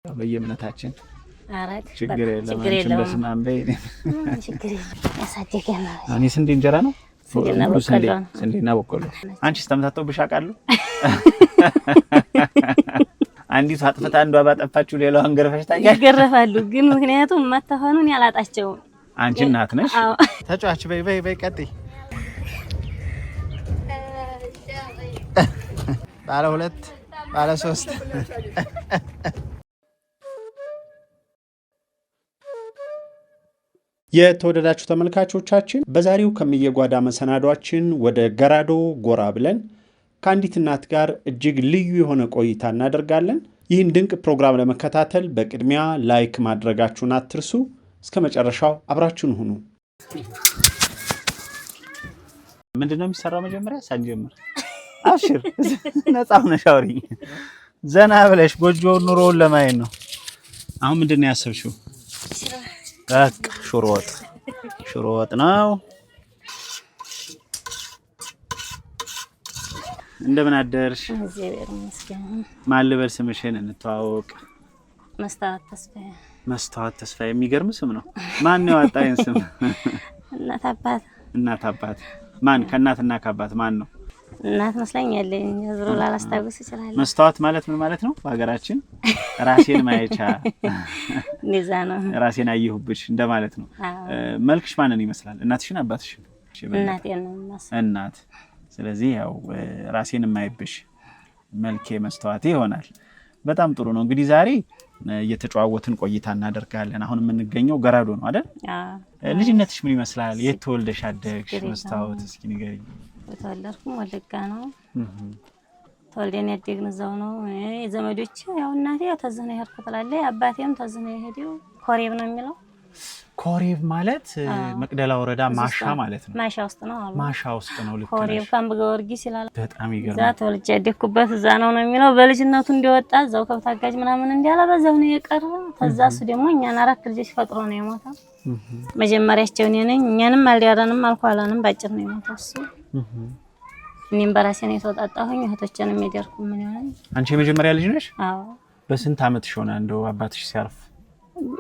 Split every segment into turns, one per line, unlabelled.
በየእምነታችን
አራክ
ችግር የለም አንቺም በስማም በይ
ችግር የለም ያሳደገና
እኔ ስንዴ እንጀራ ነው ስንዴና በቆሎ አንቺስ ተምታተውብሽ አቃሉ አንዲት አጥፍታ አንዷ ባጠፋችሁ ሌላው አንገርፈሽ
ይገረፋሉ ግን ምክንያቱም መተፈኑን ያላጣቸው
አንቺ እናት ነሽ ተጫዋች በይ ቀጥይ ባለ 2 ባለ 3 የተወደዳችሁ ተመልካቾቻችን በዛሬው ከመየጓዳ መሰናዷችን ወደ ገራዶ ጎራ ብለን ከአንዲት እናት ጋር እጅግ ልዩ የሆነ ቆይታ እናደርጋለን። ይህን ድንቅ ፕሮግራም ለመከታተል በቅድሚያ ላይክ ማድረጋችሁን አትርሱ። እስከ መጨረሻው አብራችሁን ሁኑ። ምንድነው የሚሰራው? መጀመሪያ ሳንጀምር አብሽር ነፃ ሆነሽ አውሪኝ። ዘና ብለሽ ጎጆውን ኑሮውን ለማየት ነው። አሁን ምንድነው ያሰብሽው? በቃ ሽሮ ወጥ ነው። እንደምን አደርሽ?
እግዚአብሔር ይመስገን።
ማን ልበል ስምሽን እንተዋወቅ?
መስታወት ተስፋዬ
የሚገርም ስም ነው። ማን ነው ያወጣኝ ስም? እናት አባት ማን? ከእናትና ከአባት ማን ነው?
እናት መስለኛል ዝሮ ላላስታውስ ይችላል።
መስታወት ማለት ምን ማለት ነው? በሀገራችን ራሴን ማየቻ
እንደዛ ነው።
ራሴን አየሁብሽ እንደማለት ነው። መልክሽ ማንን ይመስላል? እናትሽን አባትሽን?
እናቴን ነው
እናት። ስለዚህ ያው ራሴን የማይብሽ መልኬ መስታወቴ ይሆናል። በጣም ጥሩ ነው። እንግዲህ ዛሬ እየተጨዋወትን ቆይታ እናደርጋለን። አሁን የምንገኘው ገራዶ ነው አይደል? ልጅነትሽ ምን ይመስላል? የት ተወልደሽ አደግሽ? መስታወት እስኪ ንገሪኝ።
ተወለድኩም ወለጋ ነው። ተወልደን ያደግን እዛው ነው። ዘመዶች ያው እናቴ ተዘነ ያርኩ ትላለች፣ አባቴም ተዘነ ይሄደው ኮሬብ ነው የሚለው።
ኮሬብ ማለት መቅደላ ወረዳ ማሻ ማለት ነው።
ማሻ ውስጥ ነው አሉ።
ማሻ ውስጥ ነው። ልክ
ኮሬብ ካምብ ጊዮርጊስ ይላል።
በጣም ይገርማል።
እዛ ተወልጄ ያደግኩበት እዛ ነው የሚለው። በልጅነቱ እንዲወጣ እዛው ከብት አጋጅ ምናምን እንዲያላ በዛው ነው የቀረው። ከዛ እሱ ደግሞ እኛን 4 ልጆች ፈጥሮ ነው የሞተው። መጀመሪያቸው እኔ ነኝ። እኛንም አልዳረንም አልኳላንም ባጭር ነው የሞተው እሱ። እኔም በራሴ ነው የተወጣጣሁኝ። እህቶቼንም የደርኩ ምን ይሆናል።
አንቺ የመጀመሪያ ልጅ ነሽ?
አዎ።
በስንት አመትሽ ሆነ እንደው አባትሽ ሲያርፍ?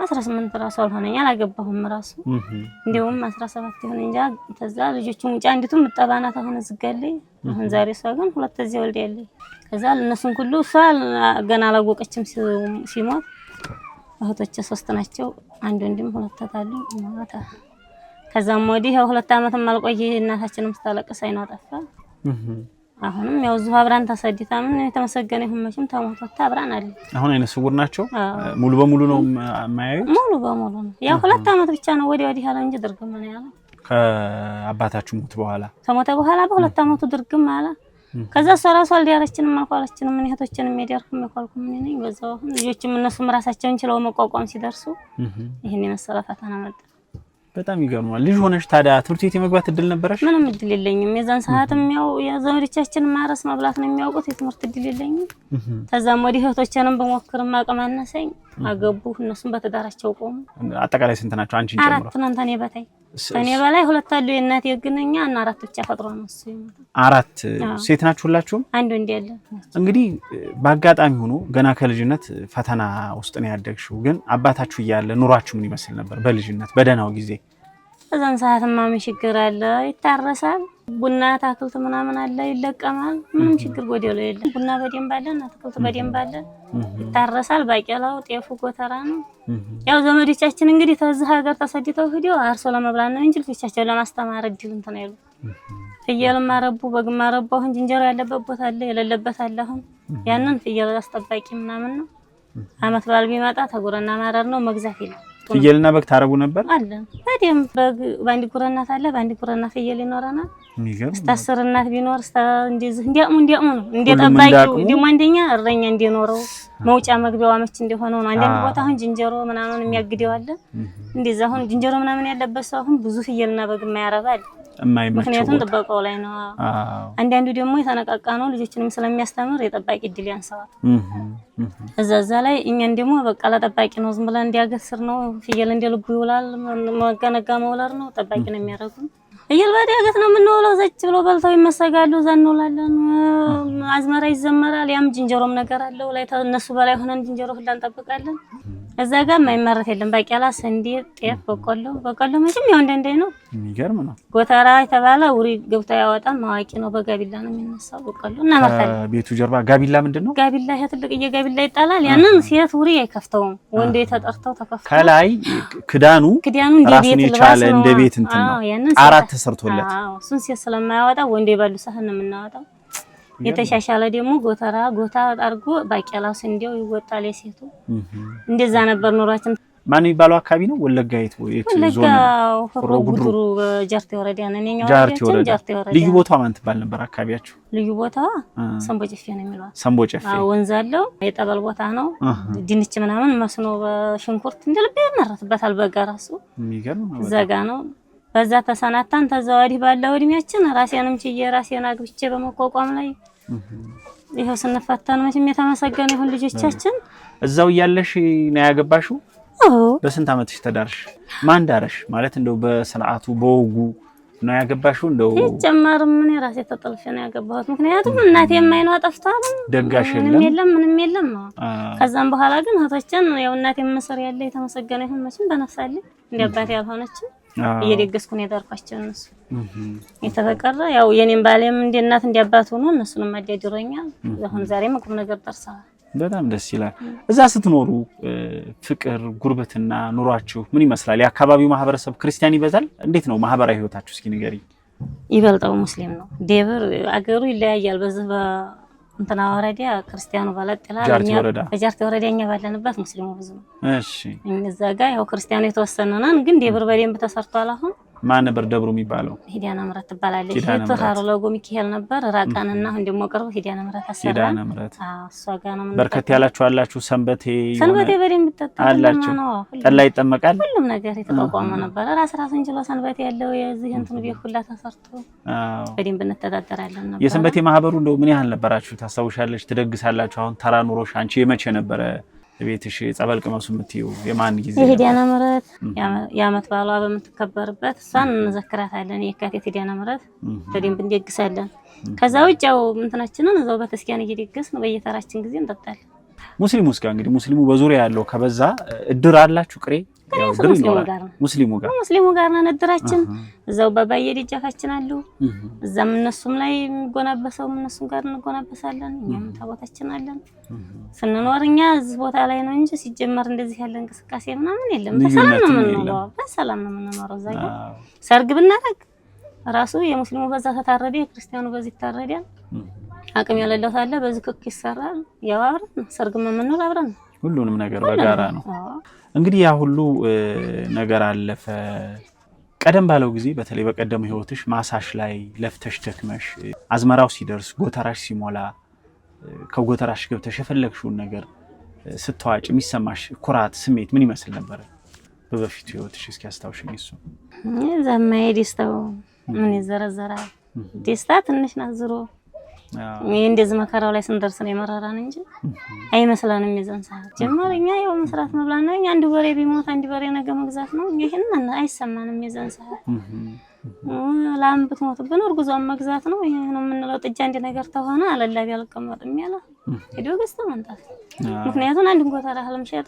18 ራሱ አልሆነኝ አላገባሁም ራሱ እንደውም 17 ይሁን እንጂ ተዛ ልጆቹን ውጪ አንዲቱ መጣባናት አሁን ዝጋለኝ። አሁን ዛሬ ሰው ግን 2 እዚህ ወልደልኝ። ከዛ ለነሱን ሁሉ እሷ ገና አላወቀችም ሲሞት። እህቶቼ 3 ናቸው። አንድ ወንድም 2 ታታሉ ማታ። ከዛም ወዲህ 2 አመትም አልቆየ እናታችንም ስታለቅስ አይኗ ጠፋ። አሁንም ያው ዙ አብራን ተሰድታ ምን የተመሰገነ ይሁን መቼም ተሞተታ አብራን አለ። አሁን አይነ ስውር ናቸው። ሙሉ በሙሉ ነው ማያዩት? ሙሉ በሙሉ ነው። ያው 2 አመት ብቻ ነው ወዲያ ያለ እንጂ ድርግም ነው ያለ። ከአባታችሁ ሞት በኋላ ከሞተ በኋላ በ2 አመቱ ድርግም አለ። ከዛ ሰራሱ አልዲያረችንም አልኳላችንም ምን እህቶችንም የዲያርኩም የኳልኩም ምን ነኝ በዛው ልጆችም እነሱም ራሳቸውን ችለው መቋቋም ሲደርሱ ይሄን የመሰለ ፈተና መጣ። በጣም ይገርማል። ልጅ ሆነሽ ታዲያ ትምህርት ቤት የመግባት እድል ነበረሽ? ምንም እድል የለኝም። የዛን ሰዓትም ያው የዘመዶቻችን ማረስ መብላት ነው የሚያውቁት። የትምህርት እድል የለኝም። ተዛም ወዲህ እህቶቼንም በሞክርም አቅም አነሰኝ። አገቡ። እነሱም በተዳራቸው ቆሙ። አጠቃላይ ስንት ናቸው አንቺን ጨምሮ? 4 ነን። ተኔ በታይ ተኔ በላይ 2 አሉ። የእናቴ ግንኛ እና 4 ብቻ ፈጥሮ ነው እሱ የሞተው። 4 ሴት ናችሁ ሁላችሁም? አንድ ወንድ ያለ። እንግዲህ በአጋጣሚ ሆኖ ገና ከልጅነት ፈተና ውስጥ ነው ያደግሽው። ግን አባታችሁ እያለ ኑሯችሁ ምን ይመስል ነበር በልጅነት በደናው ጊዜ? በዛን ሰዓት ማም ችግር አለ፣ ይታረሳል። ቡና አትክልት ምናምን አለ፣ ይለቀማል። ምንም ችግር ጎደሎ የለም። ቡና በደንብ አለ፣ አትክልት በደንብ አለ፣ ይታረሳል። ባቄላው ጤፉ ጎተራ ነው። ያው ዘመዶቻችን እንግዲህ ተዚህ ሀገር ተሰድተው ሄደው አርሶ ለመብላት ነው እንጂ ልጆቻቸውን ለማስተማር እድል እንትን አይሉ። ፍየልም አረቡ በግም አረቡ። አሁን እንጀራ ያለበት ቦታ አለ፣ የሌለበት አለ። አሁን ያንን ፍየል አስጠባቂ ምናምን ነው። አመት በዓል ቢመጣ ተጉረና ማረር ነው፣ መግዛት የለም። ፍየልና በግ ታረቡ ነበር አለ። በደም በግ ባንዲ ጉረናት አለ፣ ባንዲ ጉረና ፍየል ይኖረናል። ስታስር እናት ቢኖር እንደዚህ እንዲያሙ ነው። እንደጠባቂው ደሞ አንደኛ እረኛ እንደኖረው መውጫ መግቢያው አመች እንደሆነው ነው። አንደኛ ቦታ አሁን ጅንጀሮ ምናምን የሚያግደው አለ። እንደዛ አሁን ጅንጀሮ ምናምን ያለበት ሰው አሁን ብዙ ፍየልና በግ የማያረባል። ምክንያቱም ጥበቃው ላይ ነው። አንዳንዱ ደግሞ የተነቃቃ ነው። ልጆችንም ስለሚያስተምር የጠባቂ እድል ያንሰዋል። እዛ ላይ እኛን ደግሞ በቃ ለጠባቂ ነው። ዝም ብለን እንዲያገስር ነው። ፍየል እንደልቡ ይውላል። መገነጋ መውለር ነው። ጠባቂ ነው የሚያረጉ። እየልባዲ ያገት ነው የምንውለው። ዘጭ ብሎ በልተው ይመሰጋሉ። ዘንውላለን። አዝመራ ይዘመራል። ያም ጅንጀሮም ነገር አለው ላይ እነሱ በላይ ሆነን ጅንጀሮ ሁላ እንጠብቃለን። እዛ ጋር የማይመረት የለም። ባቄላ፣ ስንዴ፣ ጤፍ፣ በቆሎ መቼም ያው እንደንዴ ነው።
የሚገርም ነው።
ጎተራ የተባለ ውሪ ገብታ ያወጣል። ማዋቂ ነው። በጋቢላ ነው የሚነሳው በቆሎ እና መርታል።
ቤቱ ጀርባ ጋቢላ ምንድነው?
ጋቢላ ይሄ ትልቅ የጋቢላ ይጣላል። ያንን ሴት ውሪ አይከፍተውም። ወንዴ ተጠርተው ተከፍተው
ከላይ ክዳኑ እንደ ቤት ልባስ ነው። እንደ ቤት እንትን ነው። አራት ተሰርቶለት
እሱን ሴት ስለማያወጣ ወንዴ ባሉ ሰሃን ነው የምናወጣው። የተሻሻለ ደግሞ ጎታ አድርጎ ባቄላው ስንዴው ይወጣል። የሴቱ እንደዛ ነበር ኑሯችን።
ማን የሚባለው አካባቢ ነው? ወለጋይት ዞን
ጉድሩ ጃርቴ ወረዳ ነኝ።
ጃርቴ ወረዳ ልዩ ቦታው ማን ትባል ነበር አካባቢያችሁ?
ልዩ ቦታው ሰንቦ ጨፌ ነው የሚለው።
ሰንቦ ጨፌ
ወንዝ አለው። የጠበል ቦታ ነው። ድንች ምናምን መስኖ በሽንኩርት እንደልብ ይመረትበታል። በጋ ራሱ
የሚገርም ነው።
ዘጋ ነው። በዛ ተሰናታን ተዛዋዲ ባለው እድሜያችን ራሴንም ችዬ ራሴን አግብቼ በመቋቋም ላይ ይሄው ስንፈተን መቼም የተመሰገነ ይሁን ልጆቻችን።
እዛው እያለሽ ነው ያገባሽው? በስንት አመትሽ ተዳርሽ? ማን ዳረሽ? ማለት እንደው በስርዓቱ በወጉ ነው ያገባሽው? እንደው
ጀመር ምን ራሴ ተጠልፈ ነው ያገባሁት። ምክንያቱም እናቴ የማይኗ ጠፍቷል።
ደጋሽ
ምንም የለም ነው። ከዛም በኋላ ግን እህቶችን ያው እናቴ መስር ያለ የተመሰገነ ይሁን መቼም በነፍሳለ እንደ አባቴ ያልሆነች እየደገስኩ ነው ያዳርኳቸው እነሱ። የተፈቀረ ያው የኔም ባሌም እንደ እናት እንደ አባት ሆኖ እነሱንም አዲያድሮኛል። አሁን ዛሬም ቁም ነገር ደርሰዋል።
በጣም ደስ ይላል። እዛ ስትኖሩ ፍቅር፣ ጉርብትና ኑሯችሁ ምን ይመስላል? የአካባቢው ማህበረሰብ ክርስቲያን ይበዛል? እንዴት ነው ማህበራዊ ህይወታችሁ? እስኪ ንገሪኝ።
ይበልጣው ሙስሊም ነው። ደብር አገሩ ይለያያል። በዚህ እንትና ወረዳ ክርስቲያኑ ባለጥ ይላል። በጃርቴ ወረዳ እኛ ባለንበት ሙስሊሙ ብዙ ነው።
እሺ
እዛ ጋር ያው ክርስቲያኑ የተወሰነ ነን፣ ግን ደብር በደንብ ተሰርቷል። አሁን
ማን ነበር ደብሩ የሚባለው?
ሂዳና ምረት ትባላለች። እህቱ ሃሮሎጎ ሚካኤል ነበር። ራቃንና አሁን ደግሞ ቅርብ ሂዳና ምረት አሰራ።
ሂዳና ምረት
እሷ ጋር ነው።
በርከት ያላችሁ አላችሁ? ሰንበቴ
በደንብ
አላችሁ? ጠላ ይጠመቃል።
ሁሉም ነገር የተቋቋመ ነበር። ራስን ችሎ ሰንበቴ ያለው የዚህ እንትኑ ቤት ሁላ ተሰርቶ በደንብ እንተዳደራለን ነበር።
የሰንበቴ ማህበሩ እንደው ምን ያህል ነበራችሁ? ታስታውሻለሽ? ትደግሳላችሁ? አሁን ተራ ኑሮሽ አንቺ የመቼ ነበረ ቤትሽ ጸበል ቅመሱ የምትይው የማን ጊዜ?
የሂዳና ምረት የዓመት በዓሏ በምትከበርበት እሷን እንዘክራታለን። የካቲት ሂዳና ምረት በደንብ እንደግሳለን። ከዛ ውጭ ያው እንትናችንን እዛው በተስኪያን እየደገስን በየተራችን ጊዜ እንጠጣለን።
ሙስሊሙስ ጋር እንግዲህ ሙስሊሙ በዙሪያ ያለው ከበዛ እድር አላችሁ? ቅሬ ያው እድር ይኖራል። ሙስሊሙ ጋር ነን እድራችን። እዛው ባባዬ ደጃፋችን አሉ። እዛም እነሱም ላይ የሚጎናበሰው እነሱም ጋር እንጎናበሳለን። እኛም ታቦታችን አለን። ስንኖር እኛ እዚህ ቦታ ላይ ነው እንጂ ሲጀመር እንደዚህ ያለ እንቅስቃሴ ምናምን የለም። በሰላም ነው የምንኖረው። እዛ ጋር ሰርግ ብናደርግ ራሱ የሙስሊሙ በዛ ተታረደ፣ የክርስቲያኑ በዚህ ይታረዳል። አቅም ያለለው ታለ በዚህ ክክ ይሰራል። ያው አብረን ሰርግም የምንውል አብረን ሁሉንም ነገር በጋራ ነው። እንግዲህ ያ ሁሉ ነገር አለፈ። ቀደም ባለው ጊዜ በተለይ በቀደም ህይወትሽ ማሳሽ ላይ ለፍተሽ ደክመሽ አዝመራው ሲደርስ ጎተራሽ ሲሞላ ከጎተራሽ ገብተሽ የፈለግሽውን ነገር ስትዋጭ የሚሰማሽ ኩራት ስሜት ምን ይመስል ነበር? በበፊቱ ህይወትሽ እስኪ አስታውሽኝ። እሱ
ዘማዬ ደስታው ምን ይዘረዘራል? ደስታ ትንሽ ናት ዝሮ እንደዚህ መከራው ላይ ስንደርስ ነው የመረራን እንጂ አይመስላንም። የዛን ሰዓት ጀመረኛ ያው መስራት መብላት ነው። አንድ በሬ ቢሞት አንድ በሬ ነገ መግዛት ነው። ይሄን አይሰማንም። የዛን ሰዓት ላም ብትሞትብን እርጉዟን መግዛት ነው። ይሄ ነው የምንለው። ጥጃ አንድ ነገር ተሆነ አለላቢ አልቀመጥም ያለ ሄዶ ገዝቶ መምጣት። ምክንያቱም አንድ ጎተራ ህልም ሸጠ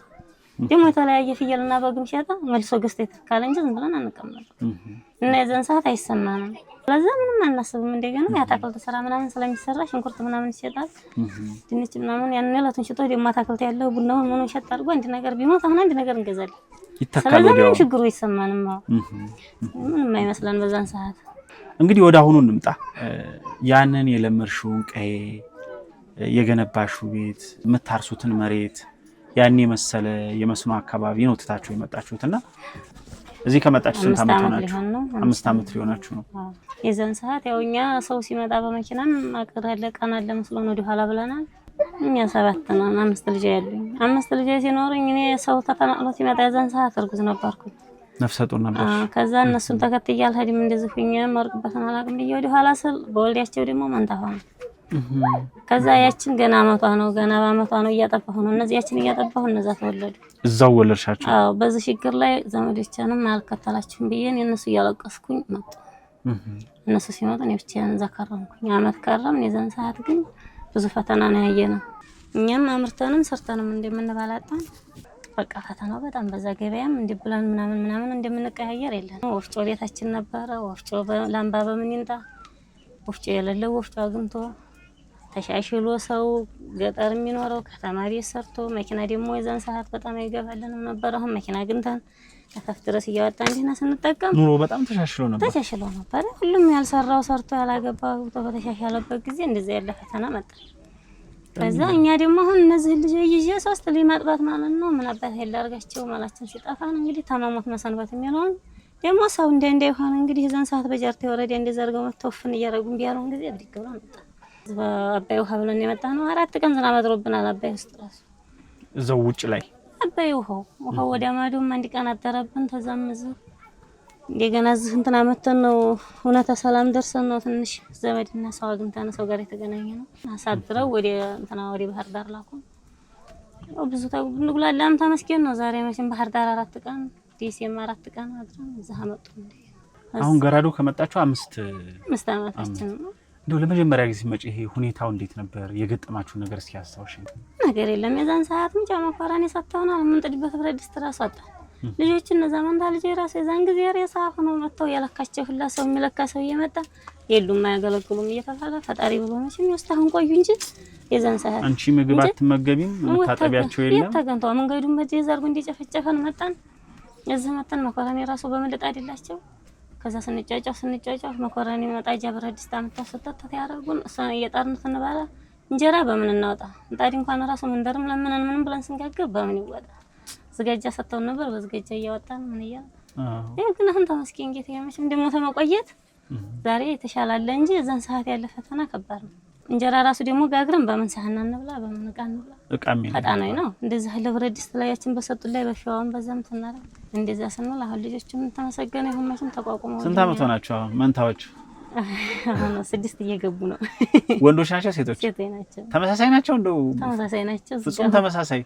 ደግሞ የተለያየ ፍየልና በግም ሸጠ መልሶ ገዝቶ ይተካል እንጂ ዝም ብለን አንቀመጥም። እና የዛን ሰዓት አይሰማንም። ለዛ ምንም አናስብም። እንደገና ያታክልት ስራ ምናምን ስለሚሰራ ሽንኩርት ምናምን ይሸጣል፣ ድንች ምናምን ያን ለቱን ሽጦ ደግሞ አታክልት ያለው ቡናውን ምኑን ሸጥ አድርጎ አንድ ነገር ቢሞት አሁን አንድ ነገር እንገዛለን።
ይተካል።
ስለዚህ ችግሩ ይሰማንም። ምንም አይመስለን በዛን ሰዓት።
እንግዲህ ወደ አሁኑ እንምጣ። ያንን የለመርሽውን ቀዬ የገነባሽው ቤት የምታርሱትን መሬት ያን የመሰለ የመስኖ አካባቢ ነው ትታችሁ የመጣችሁትና እዚህ ከመጣችሁ ስንት ዓመት ሆናችሁ? 5 ዓመት ሊሆናችሁ ነው።
የዛን ሰዓት ያው እኛ ሰው ሲመጣ በመኪናም አቀራለ ቀናለ መስሎን ወደ ኋላ ብለናል። እኛ 7 ነን፣ 5 ልጅ ያሉኝ። 5 ልጅ ሲኖርኝ እኔ ሰው ተፈናቅሎ ሲመጣ የዛን ሰዓት እርጉዝ ነበርኩኝ።
ነፍሰ ጡር ነበር።
ከዛ እነሱን ተከትዬ አልሄድም እንደዚህ ሁኜ መርቅበትን አላቅም ብዬ ወደ ኋላ ስል በወልዲያቸው ደግሞ መንታ ሆነ። ከዛ ያችን ገና አመቷ ነው በአመቷ ነው እያጠባሁ ነው። እነዚህ ያችን እያጠባሁ እነዛ ተወለዱ።
እዛው ወለድሻቸው?
አዎ። በዚህ ችግር ላይ ዘመዶቻንም አልከተላችሁም ብዬ እነሱ እያለቀስኩኝ መጡ። እነሱ ሲመጡ ነው ብቻዬን ዘከረምኩኝ አመት ከረምን የዛን ሰዓት ግን ብዙ ፈተና ነው ያየነው እኛም አምርተንም ሰርተንም እንደምንባላጣን በቃ ፈተናው በጣም በዛ ገበያም እንዲብለን ምናምን እንደምንቀያየር የለም ወፍጮ ቤታችን ነበረ ወፍጮ ላምባ በመንንጣ ወፍጮ የሌለው ወፍጮ አግንቶ ተሻሽሎ ሰው ገጠር የሚኖረው ከተማ ቤት ሰርቶ መኪና ደግሞ የዛን ሰዓት በጣም አይገባልንም ነበር አሁን መኪና ግንተን ለከፍ ድረስ እያወጣን እንዲና ስንጠቀም
ኑሮ በጣም ተሻሽሎ ነበር
ሁሉም ያልሰራው ሰርቶ ያላገባው በተሻሻለበት ጊዜ እንደዚህ ያለ ፈተና መጣ ከዛ እኛ ደግሞ አሁን እነዚህ ልጅ ይዤ 3 ሊማጥባት ማለት ነው ምን አባት ያላርጋቸው ማላችን ሲጣፋን እንግዲህ ተማሞት መሰንበት የሚለውን ደግሞ ሰው እንደ ይሆን እንግዲህ የዛን ሰዓት በጃርቴ ወረዳ እንደዘርገው መተውፍን እያረጉን ቢያለው ጊዜ ብድግብራ መጣ አባይ ውሃ ብለን የመጣ ነው 4 ቀን ዝናብ አድሮብናል አባይ ውስጥ ራሱ
እዛው ውጭ ላይ
አባይ ውሃው ወዲያ ማዶም አንድ ቀን አደረብን ተዛምዝ እንደገና እዚህ እንትና መተን ነው ሁነተ ሰላም ደርሰን ነው ትንሽ ዘመድና ሰው አግኝተን ሰው ጋር የተገናኘ ነው አሳድረው ወደ ባህር ዳር ላኩ ብዙ ተጉልጉላላም ተመስገን ነው ዛሬ መቼም ባህር ዳር 4 ቀን ዲሴም 4 ቀን አድረን እዛ መጡ
አሁን ገራዶ ከመጣችሁ 5
ዓመታችን ነው
እንደው ለመጀመሪያ ጊዜ መጪ ይሄ ሁኔታው እንዴት ነበር የገጠማችሁ ነገር እስኪ ያስታውሽኝ
ነገር የለም የዛን ሰዓት ምን ጫማ ፈራን የሰጣውና ምን ጥድበት ብረት ድስት ራስ ወጣ ልጆች እነዛ መንታ ልጅ ራስ የዛን ጊዜ ሬሳ ሆኖ መተው ያለካቸው ሁላ ሰው የሚለካ ሰው እየመጣ የሉም አያገለግሉም እየተባለ ፈጣሪ ብሎ መቼም ይወስታሁን ቆዩ እንጂ የዛን ሰዓት
አንቺ ምግብ አትመገቢም መታጠቢያቸው የለም
የተገንተው መንገዱን በዚህ ዘርጉ እንዲጨፈጨፈን መጣን እዚህ መጣን መኮረኒ ራሱ በመለጥ አይደላቸው ከዛ ስንጫጫው መኮረኒ መጣጃ ብረት ድስት አመጣሰጣት ያረጉን እሷን እየጣርን ስንባላ እንጀራ በምን እናወጣ እንጣዲ እንኳን ራሱ መንደርም ለምንን ምንም ብለን ስንጋገር በምን ይወጣ ዝገጃ ሰጥተው ነበር በዝገጃ እያወጣን ምን ይያ ግን አሁን ተመስገን ጌታ ያመችም ደሞ ተመቆየት ዛሬ የተሻላለ እንጂ እዛን ሰዓት ያለ ፈተና ከባድ ነው እንጀራ ራሱ ደሞ ጋግረን በምን ሳህና እንብላ በምን ዕቃ እንብላ
ዕቃም
ፈጣን ነው እንደዛ ለብረት ድስት ላያችን በሰጡ ላይ በሻዋን በዛም ተናራ እንደዛ ስንል አሁን ልጆችም ተመሰገነ ይሁን መቼም ተቋቁመው
ስንት አመት ሆናቸው መንታዎች
አሁን 6 እየገቡ ነው
ወንዶች ናቸው ሴቶች
ናቸው
ተመሳሳይ ናቸው እንደው
ተመሳሳይ ናቸው
ፍጹም ተመሳሳይ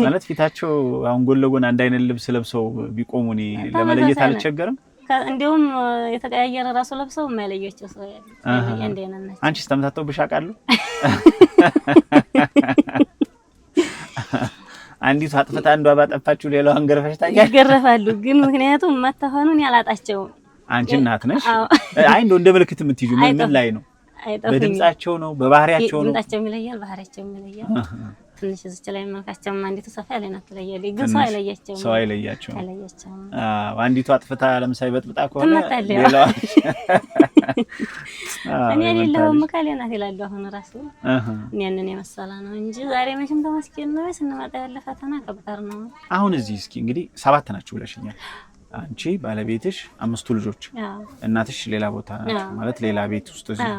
ማለት ፊታቸው አሁን ጎለጎን አንድ አይነት ልብስ ለብሰው ቢቆሙኒ ለመለየት አልቸገርም
እንደውም የተቀያየረ ራሱ ለብሰው የማይለያቸው ሰው ያለ እንደነናቸው
አንቺስ ተመታተውብሽ አውቃለሁ አንዲቱ አጥፍታ አንዷ ባጠፋችሁ ሌላው አንገርፈሽ
ይገረፋሉ ግን ምክንያቱም መተፈኑን ያላጣቸው
አንቺ እናት ነሽ አይ እንደ ምልክት የምትይዙ ምን ላይ ነው በድምጻቸው ነው በባህሪያቸው ነው
ድምጻቸው ይለያል ባህሪያቸው ይለያል ትንሽ እዚህ ላይ መልካቸው አንዲቱ ሰፋ ያለ ናት ይለያል ግን ሰው አይለያቸው አንዲቱ አጥፍታ ለምሳሌ በጥብጣ ከሆነ ሌላው እኔ ሌላው መካለናት ይላል አሁን ራሱ እኛንን የመሰላ ነው እንጂ ዛሬ መቼም ተመስገን ነው ስንመጣ ያለ ፈተና ከባድ ነው
አሁን እዚህ እስኪ እንግዲህ 7 ናችሁ ብለሽኛል አንቺ ባለቤትሽ 5 ልጆች እናትሽ ሌላ ቦታ ናቸው ማለት ሌላ ቤት ውስጥ እዚህ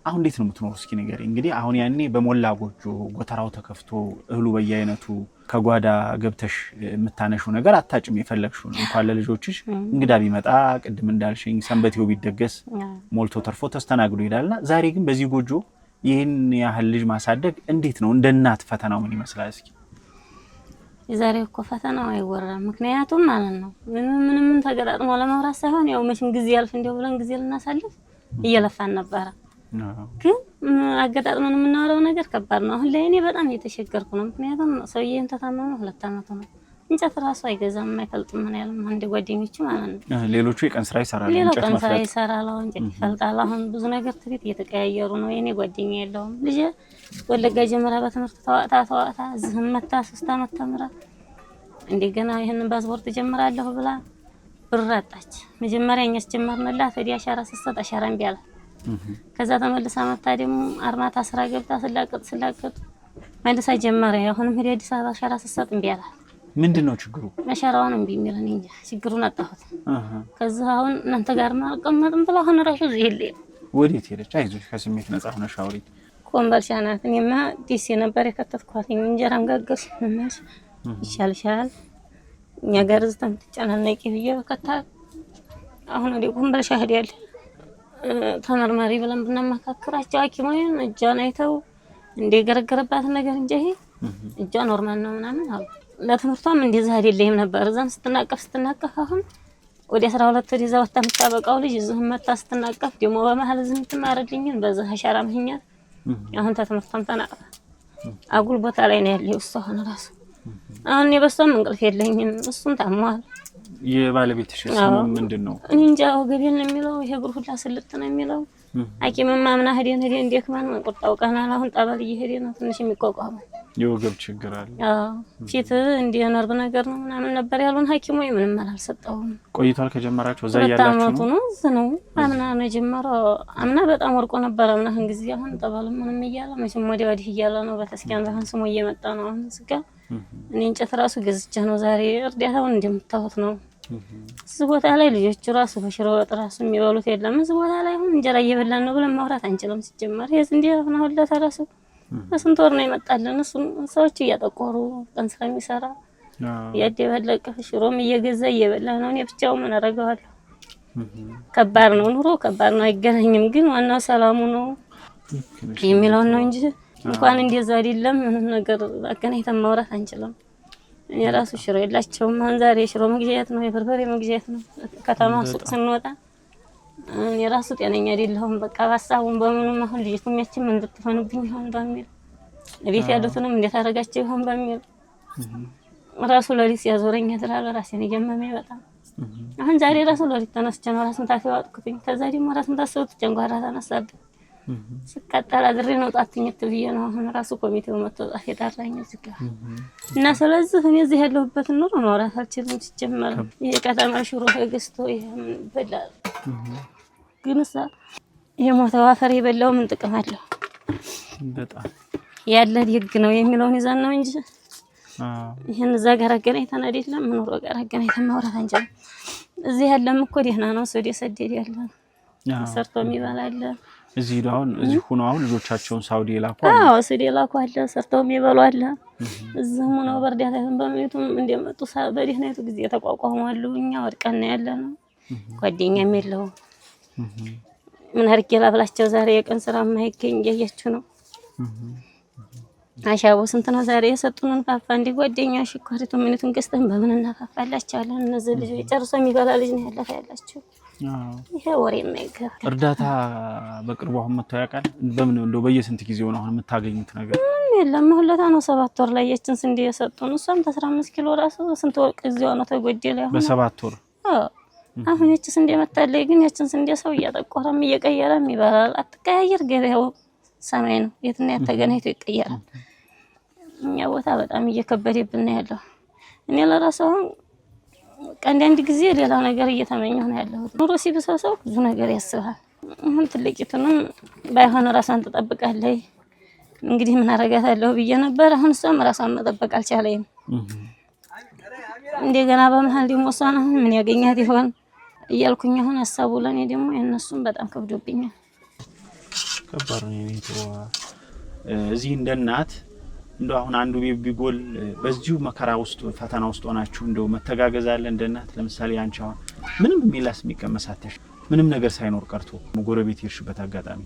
አሁን እንዴት ነው የምትኖር እስኪ ንገሪኝ እንግዲህ አሁን ያኔ በሞላ ጎጆ ጎተራው ተከፍቶ እህሉ በየአይነቱ ከጓዳ ገብተሽ የምታነሹ ነገር አታጭም የፈለግሽው ነው እንኳን ለልጆችሽ እንግዳ ቢመጣ ቅድም እንዳልሽኝ ሰንበቴው ቢደገስ ሞልቶ ተርፎ ተስተናግዶ ይላልና ዛሬ ግን በዚህ ጎጆ ይሄን ያህል ልጅ ማሳደግ እንዴት ነው እንደ እናት ፈተናው ምን ይመስላል እስኪ
የዛሬው እኮ ፈተናው አይወራም ምክንያቱም ማለት ነው ምንም ተገጣጥሞ ለማውራት ሳይሆን ያው መቼም ጊዜ ያልፍ እንደው ብለን ጊዜ ልናሳልፍ እየለፋን ነበር ግን አገጣጥመን የምናወራው ነገር ከባድ ነው አሁን ላይ እኔ በጣም እየተሸገርኩ ነው ምክንያቱም ሰውዬን ተታመመ 2 አመት ነው እንጨት ራሱ አይገዛም የማይፈልጥም ምን ያለም አንድ ጓደኞቹ ማለት ነው
ሌሎቹ የቀን ስራ ይሰራሉ
እንጨት መፍለጥ ይሰራሉ እንጨት ይፈልጣል አሁን ብዙ ነገር ትሪት እየተቀያየሩ ነው የኔ ጓደኛ የለውም ልጅ ወለጋ ጀመራ በትምህርት ተዋጣ እዚህም መታ 3 አመት ተምራ እንደገና ይሄንን ፓስፖርት ጀምራለሁ ብላ ብር አጣች መጀመሪያ እኛስ ጀመርንላት ወዲያ አሻራ ሰጣ አሻራ እምቢ አለ ከዛ ተመልሳ መጣ ደግሞ አርማታ ስራ ገብታ ስላቀጥ መልሳ ጀመረ አሁንም ሄደ አዲስ አበባ አሻራ ሰጣ እምቢ አለ
ምንድነው ችግሩ
አሻራውን እምቢ የሚለን እንጂ ችግሩን አጣሁት ከዛ አሁን እናንተ ጋር ማልቀመጥም ብላ አሁን ራሱ ይሄል
ወዴት ሄደች አይዞሽ ከስሜት ነፃ ሆነሽ አውሪ
ኮምበልሻ ናት እኔማ ዲሲ ነበር የከተትኳት እንጀራም ጋገርሽ ምንሽ ይሻልሻል እኛ ጋር ዝም ተጨናነቂ ብዬ በከታ አሁን ወደ ኮምበልሻ ሄደል ተመርማሪ ብለን ብናማካክራቸው ሐኪሞን እጇን አይተው እንደገረገረባት ነገር እንጂ ይሄ እጇ ኖርማል ነው ምናምን አሉ ለትምህርቷም እንደዛ አይደለም ነበር እዛም ስትናቀፍ አሁን ወደ 12 ወደ እዛ ወጣ የምታበቃው ልጅ እዚህም መታ ስትናቀፍ ደግሞ በመሀል ዝም ትማረልኝን በዛ ሀሻራ ምክንያት አሁን ተትምህርቷን ተናቀፈ አጉል ቦታ ላይ ነው ያለው እሷ ሆነ ራሱ አሁን የበሰም እንቅልፍ የለኝም እሱም ታሟል
የባለቤትሽ ስም ምንድነው
እኔ እንጃ ወገቤን ነው የሚለው ይሄ እግሩ ሁላ ስልጥ ነው የሚለው ሐኪምም ማምና ሄደን እንደክማን ቁጣው ቀናል አሁን ጠበል እየሄደ ነው ትንሽ የሚቋቋም
የወገብ ችግር አለ
ፊት እንደ ነርቭ ነገር ነው ምናምን ነበር ያሉን ሐኪሙ ምንም አልሰጠውም
ቆይቷል ከጀመራችሁ እዛ ያላችሁ
ነው አምና ነው ጀመረው አምና በጣም ወርቆ ነበር አምናህን ጊዜ አሁን ጠበል ምንም እያለ መቼም ወዲህ እያለ ነው በተስኪያን ባሁን ስሙ እየመጣ ነው አሁን ስጋ እኔ እንጨት ራሱ ገዝቼ ነው ዛሬ እርዳታውን እንደምታውት ነው እዚህ ቦታ ላይ ልጆቹ ራሱ በሽሮ ወጥ ራሱ የሚበሉት የለም እዚህ ቦታ ላይ አሁን እንጀራ እየበላን ነው ብለን ማውራት አንችልም ሲጀመር ይሄ እንዴ አሁን ሁላ ተራሱ በስንት ወር ነው ይመጣልን እሱ ሰዎች እያጠቆሩ ቀን ስራ የሚሰራ ያደበለቀ ሽሮም እየገዛ እየበላ ነው እኔ ብቻው ምን አረጋዋለሁ ከባድ ነው ኑሮ ከባድ ነው አይገናኝም ግን ዋናው ሰላሙ ነው የሚለው ነው እንጂ እንኳን እንደዛ አይደለም ምንም ነገር አገናኝተን ማውራት አንችልም እኔ ራሱ ሽሮ የላቸውም አሁን ዛሬ ሽሮ መግዣት ነው የበርበሬ መግዣት ነው ከተማ ሱቅ ስንወጣ እኔ ራሱ ጤነኛ አይደለሁም በቃ ባሳቡን በምኑም አሁን ልጅቱም ያቺም እንድትፈኑብኝ ይሆን በሚል ለቤት ያሉትንም እንዴት አደረጋቸው ይሆን በሚል ራሱ ለሊት ያዞረኝ ያድራል ራሴን እየመመኝ በጣም አሁን ዛሬ ራሱ ለሊት ተነስቼ ነው ራስን ታፈዋጥኩኝ ከዛ ደግሞ ራስን ታሰውት ጨንጓራ ተነሳብኝ ስቀጠል አድሬ ነው ጣትኝት ብዬ ነው አሁን ራሱ ኮሚቴው መጥቶ ጣፍ የጣራኝ እዚህ ጋር እና ስለዚህ እኔ እዚህ ያለሁበት ኑሮ ማውራት አልችልም ሲጀመር የከተማ ሽሮ ገዝቶ ይበላል ግን እሳ የሞተው አፈር የበላው ምን ጥቅም አለው
በጣም
ያለ ይግ ነው የሚለውን ይዘን ነው እንጂ ይሄን እዛ ጋር አገናኝተን አይደለም ኑሮ ጋር አገናኝተን ማውራት አንችልም እዚህ ያለም እኮ ደህና ነው ሰው ደሰደድ ያለ ሰርቶ የሚበላ አለ
እዚህ አሁን እዚህ ሆኖ አሁን ልጆቻቸውን ሳውዲ ላኩ
ሳውዲ ላኩ አለ ሰርተው የሚበሉ አለ እዚህም ነው በርዳታ በመቱም እንደመጡ በዲህነቱ ጊዜ ተቋቋሟሉ እኛ ወድቀን ያለነው ጓደኛም የለው ምን አርጌ ላብላቸው ዛሬ የቀን ስራ ማይገኝ ያያችሁ ነው አሻቦ ስንት ነው ዛሬ የሰጡንን ፋፋ እንዲ ጓደኛ ሽኳሪቱ ምንቱን ገዝተን በምን እናፋፋላችኋለን እነዚህ ልጅ ጨርሶ የሚበላ ልጅ ነው ያላችሁ ይሄ ወሬ የማይገባ
እርዳታ በቅርቡ አሁን መጥቶ ያውቃል በምን እንደው በየስንት ጊዜው ነው አሁን የምታገኙት ነገር
የለም ሁለታ ነው 7 ወር ላይ የችን ስንዴ የሰጡን እሷም 15 ኪሎ ራሱ ስንት ወር ጊዜው ነው ተጎደለ አሁን
በ7 ወር
አሁን የች ስንዴ መጣለይ ግን የችን ስንዴ ሰው እያጠቆረም እየቀየረም ይበላል አትቀያየር ገበያው ሰማይ ነው የትና ያተገናይቶ ይቀየራል እኛ ቦታ በጣም እየከበደብን ነው ያለው እኔ ለራሱ ቀንዳንድ ጊዜ ሌላ ነገር እየተመኘሁ ነው ያለው ኑሮ ሲብሰው ብዙ ነገር ያስባል አሁን ትልቂቱንም ባይሆን ራሷን ተጠብቃለች እንግዲህ ምን አረጋታለሁ ብዬ ነበር አሁን እሷም ራሷን መጠበቅ አልቻለኝም እንደገና በመሃል ደግሞ እሷን አሁን ምን ያገኛት ይሆን እያልኩኝ አሁን ሐሳቡ ለኔ ደግሞ የነሱም በጣም ከብዶብኛል
ከባድ ነው የሚተው እዚህ እንደ እናት እንደው አሁን አንዱ ቢጎል በዚሁ መከራ ውስጥ ፈተና ውስጥ ሆናችሁ እንደው መተጋገዝ አለ እንደ እናት ለምሳሌ አንቺ አሁን ምንም የሚላስ የሚቀመሳተሽ ምንም ነገር ሳይኖር ቀርቶ ጎረቤት ይርሽበት አጋጣሚ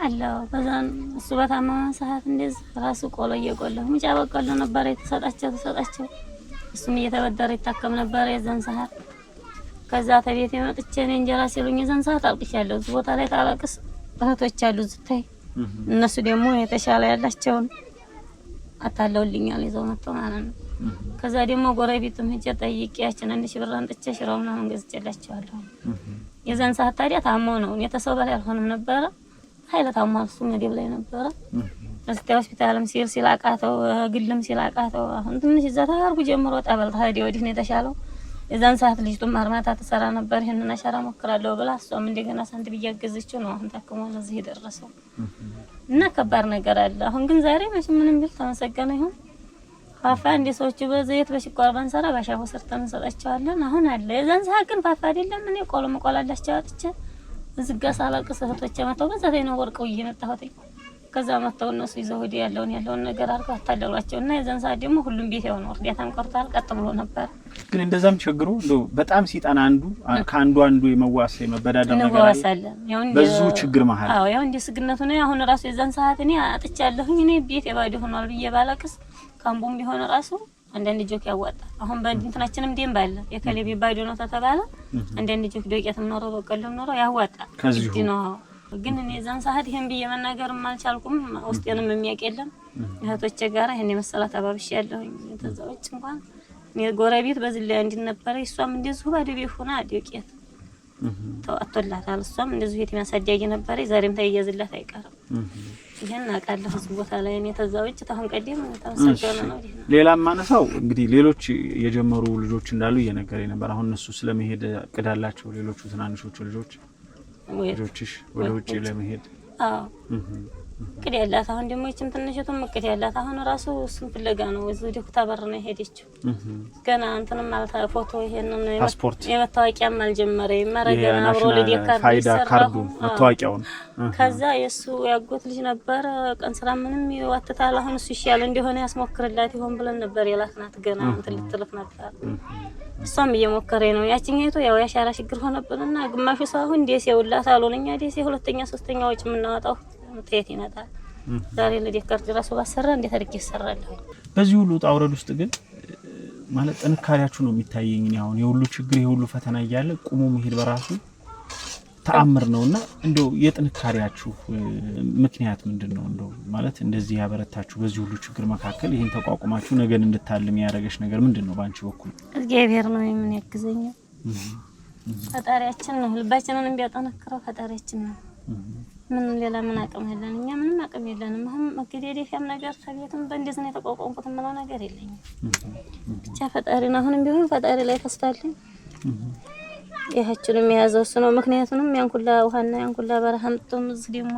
አለ በዛን እሱ በታመመ ሰዓት እንደዚህ ራሱ ቆሎ እየቆለሁ ምጫ በቆሎ ነበር የተሰጣቸው እሱም እየተበደረ ይታከም ነበር የዛን ሰዓት ከዛ ተቤት የመጥቼ እንጀራ ሲሉኝ የዛን ሰዓት አልቅሻለሁ ቦታ ላይ ታላቅስ እህቶች አሉ ዝታይ እነሱ ደግሞ የተሻለ ያላቸውን አታለውልኛል ይዘው መጥተው ማለት ነው ከዛ ደግሞ ጎረቤትም ሄጄ ጠይቄያችን 1000 ብር አንጥቼ ሽራውን አሁን ገዝቼላቸዋለሁ የዛን ሰዓት ታዲያ ታሞ ነው የተሰው በላይ አልሆነም ነበር ኃይለ ታሞ እሱ መደብ ላይ ነበር እስቲ ሆስፒታልም ሲላቃተው ግልም ሲላቃተው አሁን ትንሽ እዛታ አርጉ ጀምሮ ጠበል ታዲያ ወዲህ ነው የተሻለው የዛን ሰዓት ልጅቱም ማርማታ ተሰራ ነበር ይሄንን አሻራ ሞክራለሁ ብላ እሷም እንደገና ሳንት ቢያገዝችው ነው አሁን ታከሞ ለዚህ የደረሰው እና ከባድ ነገር አለ አሁን ግን ዛሬ ምንም ቢል ተመሰገነ ይሁን ፋፋ እንደ ሰዎች በዘይት በሽቋር ባንሰራ ባሻው ሰርተን እንሰጣቸዋለን አሁን አለ የዛን ሰዓት ግን ፋፋ አይደለም እኔ ቆሎ መቆላላቸው አጥቼ እዝጋ ሳላቅስ እህቶቼ መተው በዛቴ ነው ወርቀው እየመጣሁት ከዛ መተው እነሱ ይዘው ሄደ ያለውን ነገር አርጋ አታደሏቸውና የዛን ሰዓት ደግሞ ሁሉም ቤት ያው ነው እርዳታም ቆርጣል ቀጥ ብሎ ነበር
ግን እንደዛም ችግሩ በጣም ሲጣና አንዱ የመዋስ የመበዳደር ነገር
አለ ያው
በዙ ችግር መሃል
አዎ ያው እንደ ስግነቱ ነው አሁን ራሱ የዛን ሰዓት እኔ አጥቻለሁኝ እኔ ቤት የባዶ ሆኗል ብዬ ባላቅስ ካምቦም ቢሆን ራሱ አንዳንድ ጆክ ያዋጣል። አሁን በእንትናችንም ደም ባለ የከሌ ቢባዶ ነው ተተባለ አንዳንድ ጆክ ዶቄትም ኖሮ በቀለም ኖሮ ያዋጣል።
ከዚህ
ነው ግን እኔ ዛን ሰዓት ይሄን ብዬ መናገርም አልቻልኩም። ውስጤንም የሚያቀለም እህቶቼ ጋር ይሄን የመሰለ ተባብሽ ያለሁኝ ተዛውጭ እንኳን እኔ ጎረቤት በዚህ ላይ እንድነበረ እሷም እንደዚሁ ባዶ ቤት ሆና ዶቄት ተዋጥቶላታል። እሷም እንደዚሁ የት የሚያሳድያጊ ነበር ዛሬም ታይያዝላት አይቀርም። ይሄን አቃለሁ እዚህ ቦታ ላይ እኔ ተዛውጭ ታሁን ቀደም ተሰደነ ነው።
ሌላም ማነሳው እንግዲህ ሌሎች የጀመሩ ልጆች እንዳሉ እየነገረኝ ነበር። አሁን እነሱ ስለመሄድ ቅዳላቸው ሌሎቹ ትናንሾቹ ልጆችሽ ወደ ውጪ ለመሄድ ቅድ ያላት አሁን ደግሞ እቺም ትንሽቱም ቅድ ያላት አሁን ራሱ እሱን ፍለጋ ነው እዚህ ዲኩታ በር ነው ሄደችው። ገና እንትንም ማለት ፎቶ ይሄንን ፓስፖርት
የመታወቂያም አልጀመረም ማረጋና አብሮ ለዲካር
ፋይዳ ካርዱ መታወቂያውን
ከዛ የሱ ያጎት ልጅ ነበር ቀን ስራ ምንም ይዋተታል። አሁን እሱ ይሻል እንደሆነ ያስሞክርላት ይሆን ብለን ነበር የላክናት ገና እንትን ልትልፍ ነበር። እሷም እየሞከረኝ ነው። ያቺኛይቱ ያው ያሻራ ችግር ሆነብንና ግማሹ ሰው አሁን ደስ ይውላት አሉንኛ ደስ ሁለተኛ ሶስተኛ ወጭ የምናወጣው ጥያት ይመጣል። ዛሬ ለዲካር ድረስ ባሰራ እንዴት አድርጌ ይሰራል?
በዚህ ሁሉ ጣውረድ ውስጥ ግን ማለት ጥንካሬያችሁ ነው የሚታየኝ። አሁን የሁሉ ችግር የሁሉ ፈተና እያለ ቁሙ መሄድ በራሱ ተአምር ነውና እንደው የጥንካሬያችሁ ምክንያት ምንድነው? እንደው ማለት እንደዚህ ያበረታችሁ በዚህ ሁሉ ችግር መካከል ይሄን ተቋቁማችሁ ነገን እንድታልም ያደረገሽ ነገር ምንድነው? ባንቺ በኩል
እግዚአብሔር ነው የሚያግዘኝ። ፈጣሪያችን ነው ልባችንን ቢያጠነክረው ፈጣሪያችን ነው። ምን ሌላ ምን አቅም ያለን እኛ ምንም አቅም የለንም። አሁን መገደዴፊያም ነገር ተቤትም በእንደዚህ ነው የተቋቋምኩት ምለው ነገር የለኝም። ብቻ ፈጣሪና አሁንም ቢሆን ፈጣሪ ላይ ተስፋለኝ። ይሄችንም የያዘው እሱ ነው። ምክንያቱም ያንኩላ ውሃና ያንኩላ በረሃም ጥም እዚህ ደግሞ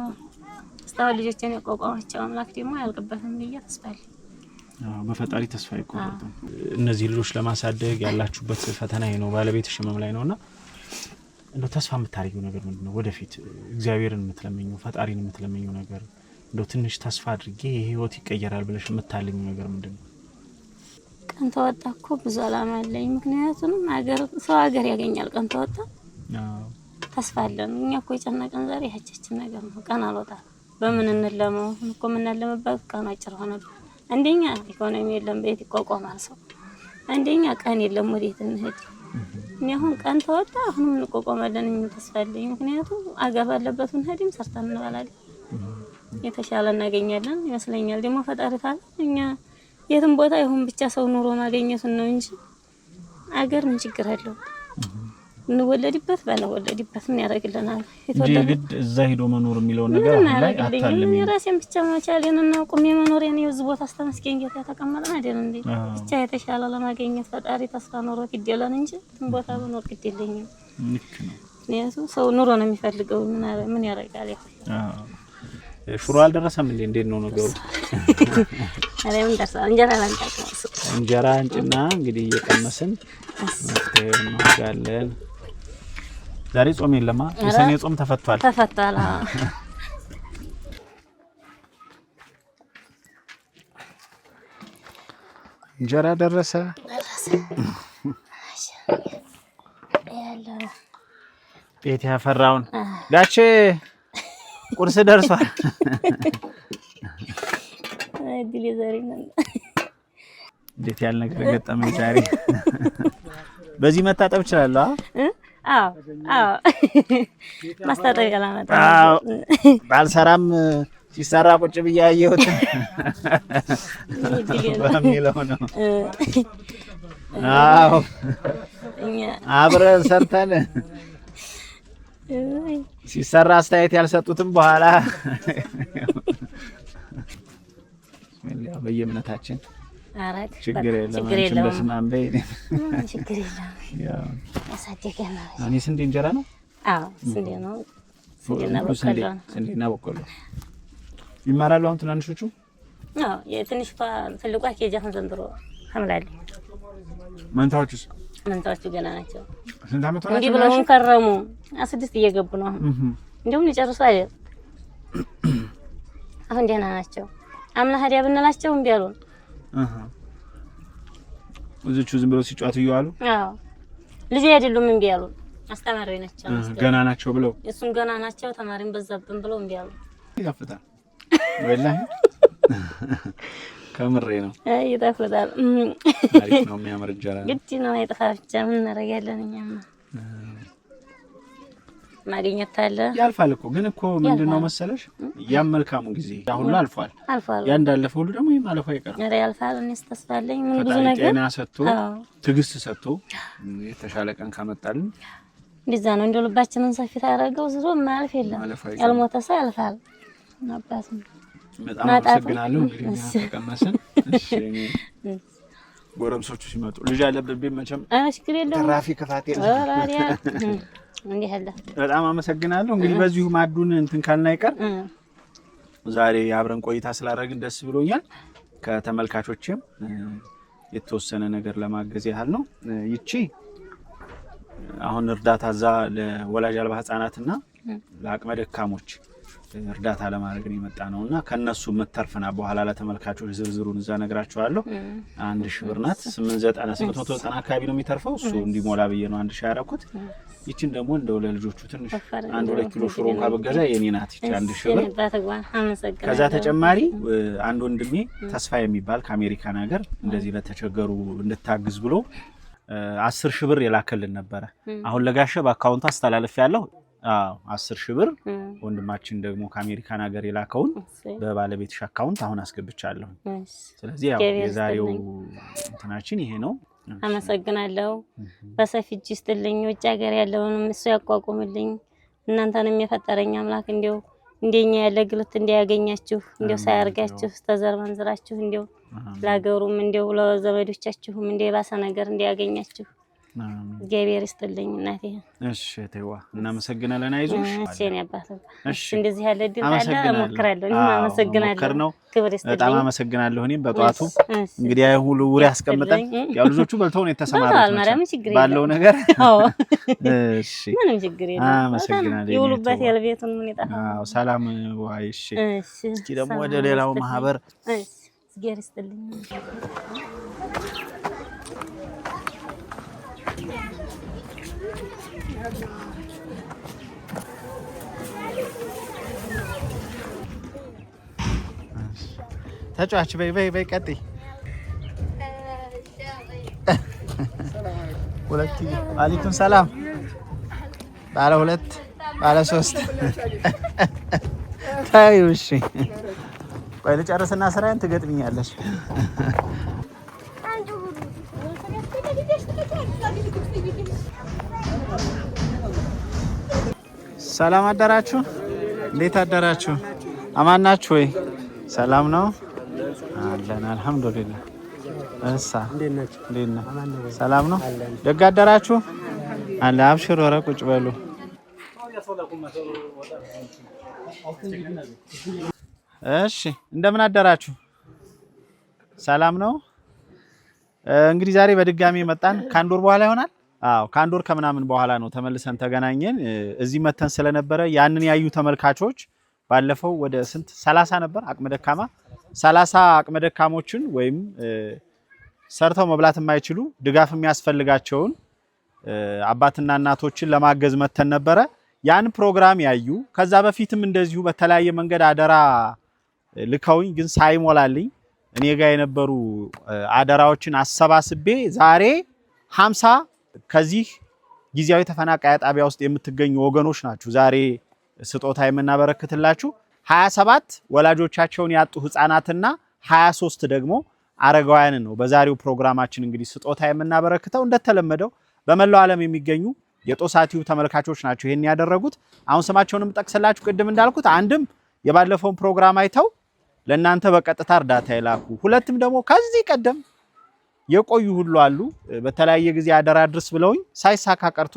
ስታው ልጆችን ያቋቋማቸው አምላክ ደግሞ ያልቀበተም ብዬ ተስፋለኝ።
በፈጣሪ ተስፋ ይቆርጣል። እነዚህ ልጆች ለማሳደግ ያላችሁበት ፈተና ነው ባለቤትሽ ህመም ላይ ነውና እንደው ተስፋ የምታረጊው ነገር ምንድነው? ወደፊት እግዚአብሔርን የምትለምኚው ፈጣሪን የምትለምኚው ነገር እንደው ትንሽ ተስፋ አድርጌ የህይወት ይቀየራል ብለሽ የምታልሚው ነገር ምንድነው?
ቀን ተወጣ እኮ ብዙ አላማ አለኝ። ምክንያቱም ሰው ሀገር ያገኛል ቀን ተወጣ ተስፋ አለን። እኛ እኮ የጨነቀን ዛሬ ያቻችን ነገር ነው። ቀን አልወጣ በምን እንለመው እኮ ምን እናለመበት ቀን አጭር ሆነብን። አንደኛ ኢኮኖሚ የለም ቤት ይቋቋማል ሰው። አንደኛ ቀን የለም ወዴት እንሄድ። እኔ አሁን ቀን ተወጣ አሁንም እንቆቆማለን ተስፋለኝ። ምክንያቱም አገር ባለበት እንሄድም ሰርተን እንበላለን የተሻለ እናገኛለን ይመስለኛል። ደግሞ ፈጣሪ ታል እኛ የትም ቦታ ይሁን ብቻ ሰው ኑሮ ማግኘት ነው እንጂ አገር ምን ችግር አለው? እንወለድበት ባለወለድበት ምን ያደርግልናል?
ግድ እዛ ሄዶ መኖር የሚለው ነገር ላይ አታልም።
የራሴን ብቻ ማቻለንና ቁም የመኖር የኔ እዚህ ቦታ አስተመስገን ጌታ ተቀመጠን አይደል እንዴ? ብቻ የተሻለ ለማግኘት ፈጣሪ ተስፋ ኖሮ ይደላን እንጂ ትን ቦታ መኖር ይደለኝም።
ልክ ነው።
ነው ሰው ኑሮ ነው የሚፈልገው ምን ያደርጋል?
ሽሮ አልደረሰም እንዴ? እንዴት ነው ነገሩ?
አሬም ደርሳ እንጀራ ላንጣቀው
እንጀራ እንጭና እንግዲህ እየቀመስን እናጋለን። ዛሬ ጾም የለማ የሰኔ ጾም ተፈቷል። እንጀራ ደረሰ ቤት ያፈራውን ጋቼ ቁርስ ደርሷል።
አይዲሊ ዛሬ ነው
እንዴት ያለ ነገር ገጠመኝ ዛሬ። በዚህ መታጠብ እችላለሁ?
አዎ ማስታጠብ ያላመጣ
ባልሰራም ሲሰራ ቁጭ ብዬ አየሁት በሚለው ነው። አዎ አብረን ሰርተን ሲሰራ አስተያየት ያልሰጡትም በኋላ በየእምነታችን ችግር የለም በስማም በይ
ችግር የለም አሳደገና
እኔ ስንዴ እንጀራ ነው።
አዎ ስንዴ ነው።
ስንዴና በቆሎ ይማራሉ አሁን ትናንሾቹ።
አዎ የትንሽ ትልቋ ኬጂ አሁን ዘንድሮ ተምላለች።
መንታዎቹስ?
መንታዎቹ ገና ናቸው።
ስንት አመት ሆናቸው?
እንዲህ ብለው ከረሙ 6 እየገቡ ነው አሁን። እንደውም ሊጨርሱ አይደል አሁን ደህና ናቸው። አምና ሀዲያ ብንላቸው እምቢ አሉን።
እዚቹ ዝም ብለው ሲጫወቱ ይዋሉ።
አዎ ልጅ አይደሉም እምቢ አሉን። አስተማሪ ናቸው።
ገና ናቸው ብለው
እሱን ገና ናቸው ተማሪም በዛብን ብለው እምቢ አሉ።
ይጋፍጣል ወላሂ ከምሬ ነው
ይጣፍጣል
አሪፍ ነው የሚያምር እንጀራ
ግድ ነው አይጠፋ ብቻ ምን እናደርጋለን እኛማ ማግኘት አለ
ያልፋል እኮ ግን እኮ ምንድነው መሰለሽ ያም መልካሙ ጊዜ ያሁን አልፏል ያ እንዳለፈው ሁሉ ደግሞ ይማለፈ አይቀርም
አረ ያልፋል እኔስ ተስፋለኝ ምን ብዙ ነገር
ጤና ሰጥቶ ትግስት ሰጥቶ የተሻለ ቀን ካመጣልን
እንደዛ ነው እንደው ልባችንን ሰፊ ታረጋው ዝሮ ማልፍ የለም ያልሞተ ሰው ያልፋል አባስ
በጣም አመሰግናለሁ እንግዲህ ተቀመሰን እሺ ጎረምሶቹ ሲመጡ ልጅ ያለብኝ መቼም
ችግር የለውም
ትራፊክ ከፋቴ
አራሪያ እንዴ አለ
በጣም አመሰግናለሁ እንግዲህ በዚሁ ማዱን እንትን ካልና አይቀር ዛሬ አብረን ቆይታ ስላደረግን ደስ ብሎኛል ከተመልካቾችም የተወሰነ ነገር ለማገዝ ያህል ነው ይቺ አሁን እርዳታ ዛ ለወላጅ አልባ ህፃናትና ለአቅመ ደካሞች እርዳታ ለማድረግ ነው የመጣ ነውና ከነሱ መተርፈና በኋላ ለተመልካቾች ዝርዝሩን እዛ ነግራቸዋለሁ 1000 ብር ናት 890 አካባቢ ነው የሚተርፈው እሱ እንዲሞላ ብዬ ነው 1000 ያረኩት ይቺን ደግሞ እንደው ለልጆቹ ትንሽ 1-2 ኪሎ ሽሮ ካበገዛ የኔ ናት ይቺ 1000 ብር ከዛ ተጨማሪ አንድ ወንድሜ ተስፋ የሚባል ከአሜሪካን ሀገር እንደዚህ ለተቸገሩ እንድታግዝ ብሎ 10000 ብር የላከልን ነበር አሁን ለጋሸ በአካውንቱ አስተላልፍ ያለው 10000 ብር ወንድማችን ደግሞ ከአሜሪካን ሀገር የላከውን በባለቤትሽ አካውንት አሁን አስገብቻለሁ ስለዚህ ያው የዛሬው እንትናችን ይሄ ነው
አመሰግናለሁ በሰፊ እጅ ይስጥልኝ ውጭ ሀገር ያለውንም እሱ ያቋቁምልኝ እናንተንም የፈጠረኝ አምላክ እንደው እንደኛ ያለ ግልት እንዲያገኛችሁ እንደው ሳያርጋችሁ ተዘር መንዝራችሁ እንደው ላገሩም እንደው ለዘመዶቻችሁም እንደው ባሰ ነገር እንዲያገኛችሁ ገቢር ይስጥልኝ እናቴ
እሺ ተይዋ እናመሰግናለን አይዞሽ
እሺ እኔ አባቴ እሺ እንደዚህ ያለ ድል አለ እሞክራለሁ እኔ አመሰግናለሁ ክብር ይስጥልኝ
በጣም አመሰግናለሁ እኔም በጧቱ እንግዲህ አይ ሁሉ ውሪ ያስቀምጠን ያው ልጆቹ በልተው ነው የተሰማሩት ባለው ነገር እሺ
ምንም ችግር የለም
አመሰግናለሁ
ይውሉበት ያለቤቱን ምን ይጣፋ
አዎ ሰላም ዋይ እሺ እስኪ ደግሞ ወደ ሌላው ማህበር
እሺ ገቢር ይስጥልኝ
ተጫዋች በይ ቀጥይ ሁለት አለይኩም ሰላም ባለ ሁለት ባለ ሶስት ታዩ እሺ ቆይ ልጨርስና ስራዬን ትገጥሚኛለሽ ሰላም አደራችሁ እንዴት አደራችሁ አማን ናችሁ ወይ ሰላም ነው አለን አልহামዱሊላህ እሳ እንዴት ነው ሰላም ነው ደግ አደራችሁ አለ አብሽር ወረ ቁጭ በሉ እሺ እንደምን አደራችሁ ሰላም ነው እንግዲህ ዛሬ በድጋሚ መጣን ካንድ ወር በኋላ ይሆናል አዎ ካንድ ወር ከምናምን በኋላ ነው ተመልሰን ተገናኘን እዚህ መተን ስለነበረ ያንን ያዩ ተመልካቾች ባለፈው ወደ ስንት 30 ነበር አቅመ ደካማ 30 አቅመ ደካሞችን ወይም ሰርተው መብላት የማይችሉ ድጋፍ የሚያስፈልጋቸውን አባትና እናቶችን ለማገዝ መተን ነበረ ያን ፕሮግራም ያዩ ከዛ በፊትም እንደዚሁ በተለያየ መንገድ አደራ ልከውኝ ግን ሳይሞላልኝ እኔ ጋር የነበሩ አደራዎችን አሰባስቤ ዛሬ 50 ከዚህ ጊዜያዊ ተፈናቃይ ጣቢያ ውስጥ የምትገኙ ወገኖች ናችሁ ዛሬ ስጦታ የምናበረክትላችሁ 27 ወላጆቻቸውን ያጡ ህፃናትና 23 ደግሞ አረጋውያን ነው በዛሬው ፕሮግራማችን እንግዲህ ስጦታ የምናበረክተው እንደተለመደው በመላው ዓለም የሚገኙ የጦሳቲው ተመልካቾች ናቸው ይሄን ያደረጉት አሁን ስማቸውንም ጠቅሰላችሁ ቅድም እንዳልኩት አንድም የባለፈውን ፕሮግራም አይተው ለእናንተ በቀጥታ እርዳታ ይላኩ ሁለትም ደግሞ ከዚህ ቀደም የቆዩ ሁሉ አሉ በተለያየ ጊዜ አደራ ድርስ ብለውኝ ሳይሳካ ቀርቶ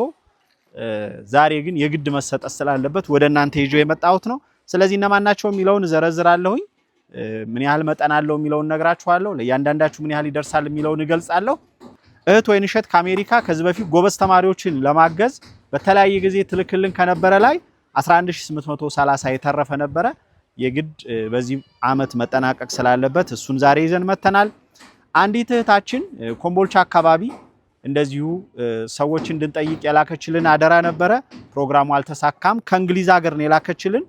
ዛሬ ግን የግድ መሰጠት ስላለበት ወደ እናንተ ይጆ የመጣሁት ነው ስለዚህ እነማናቸው የሚለውን ዘረዝራለሁኝ ምን ያህል መጠን አለው የሚለውን ነግራችኋለሁ ለእያንዳንዳችሁ ምን ያህል ይደርሳል የሚለውን እገልጻለሁ እህት ወይንሸት ከአሜሪካ ከዚህ በፊት ጎበዝ ተማሪዎችን ለማገዝ በተለያየ ጊዜ ትልክልን ከነበረ ላይ 11830 የተረፈ ነበረ የግድ በዚህ አመት መጠናቀቅ ስላለበት እሱን ዛሬ ይዘን መተናል አንዲት እህታችን ኮምቦልቻ አካባቢ እንደዚሁ ሰዎች እንድንጠይቅ የላከችልን አደራ ነበረ ፕሮግራሙ አልተሳካም ከእንግሊዝ ሀገር ነው የላከችልን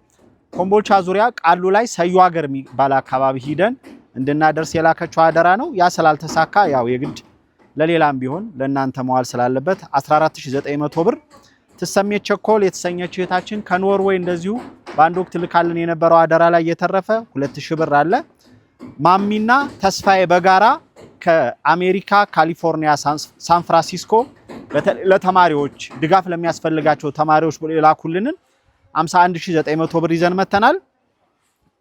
ኮምቦልቻ ዙሪያ ቃሉ ላይ ሰዩ ሀገር የሚባል አካባቢ ሄደን እንድናደርስ የላከችው አደራ ነው። ያ ስላልተሳካ ያው የግድ ለሌላም ቢሆን ለእናንተ መዋል ስላለበት 14900 ብር ትሰሜት ቸኮል የተሰኘች እህታችን ከኖርዌይ እንደዚሁ በአንድ ወቅት ልካልን የነበረው አደራ ላይ የተረፈ 2000 ብር አለ። ማሚና ተስፋዬ በጋራ ከአሜሪካ ካሊፎርኒያ ሳን ፍራንሲስኮ ለተማሪዎች ድጋፍ ለሚያስፈልጋቸው ተማሪዎች የላኩልንን 51900 ብር ይዘን መተናል።